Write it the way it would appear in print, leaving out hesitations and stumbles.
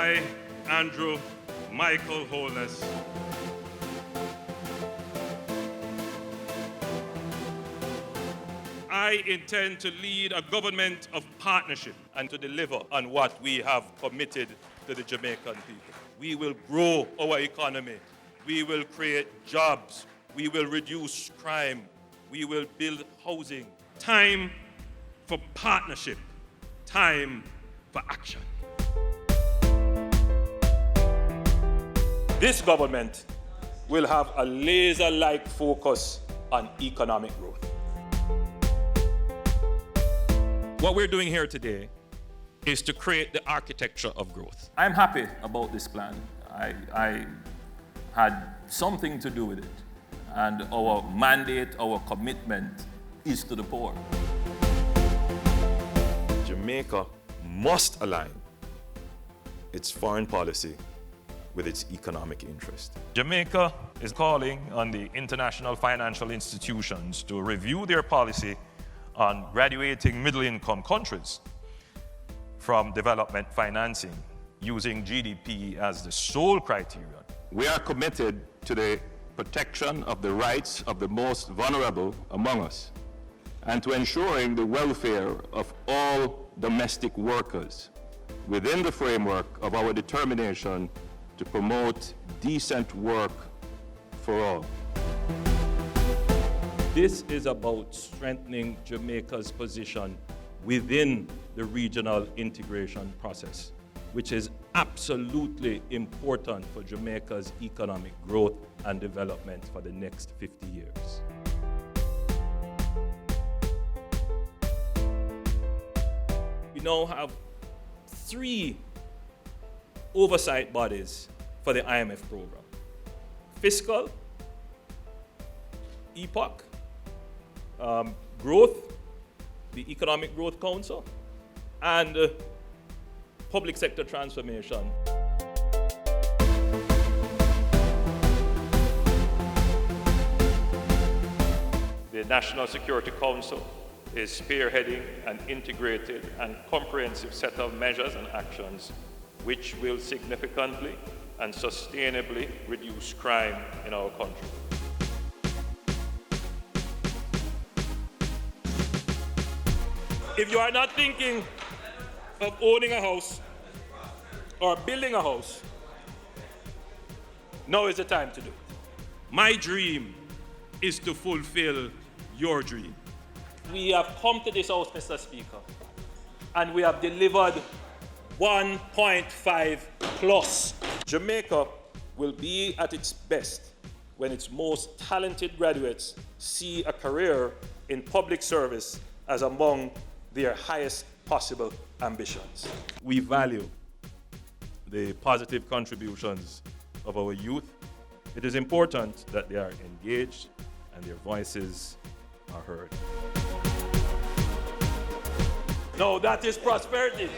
I, Andrew Michael Holness, I intend to lead a government of partnership and to deliver on what we have committed to the Jamaican people. We will grow our economy. We will create jobs. We will reduce crime. We will build housing. Time for partnership. Time for action. This government will have a laser-like focus on economic growth. What we're doing here today is to create the architecture of growth. I'm happy about this plan. I had something to do with it. And our mandate, our commitment is to the poor. Jamaica must align its foreign policy with its economic interest. Jamaica is calling on the international financial institutions to review their policy on graduating middle-income countries from development financing using GDP as the sole criterion. We are committed to the protection of the rights of the most vulnerable among us and to ensuring the welfare of all domestic workers within the framework of our determination to promote decent work for all. This is about strengthening Jamaica's position within the regional integration process, which is absolutely important for Jamaica's economic growth and development for the next 50 years. We now have 3 oversight bodies for the IMF program: fiscal, EPOC, growth, the Economic Growth Council, and public sector transformation. The National Security Council is spearheading an integrated and comprehensive set of measures and actions which will significantly and sustainably reduce crime in our country. If you are not thinking of owning a house or building a house, now is the time to do it. My dream is to fulfill your dream. We have come to this house, Mr. Speaker, and we have delivered 1.5 plus. Jamaica will be at its best when its most talented graduates see a career in public service as among their highest possible ambitions. We value the positive contributions of our youth. It is important that they are engaged and their voices are heard. No, that is prosperity.